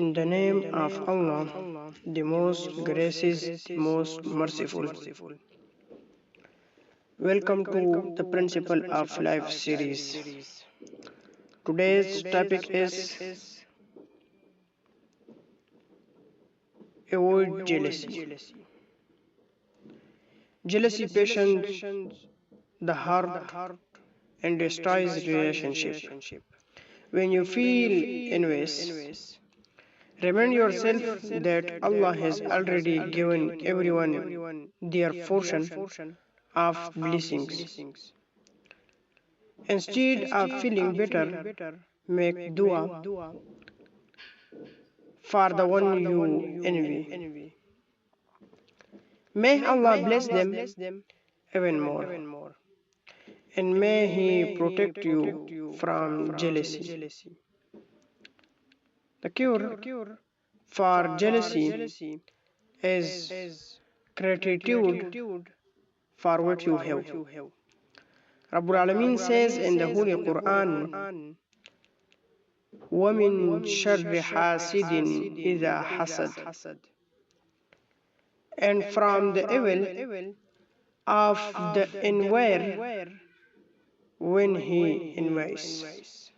In the name of Allah, the most gracious, the most merciful. Welcome to the Principle of Life series. Today's topic is avoid jealousy. Jealousy passions the heart and destroys relationship. When you feel envious, remind yourself that Allah has already given everyone their portion of blessings. Instead of feeling better, make dua for the one you envy. May Allah bless them even more, and may He protect you from jealousy. The cure for jealousy is gratitude for what you have. Rabbul Alameen says in the Holy Quran, وَمِن شَرِّ حَاسِدٍ إِذَا حَسَدَ, and from the evil of the envier when he envies.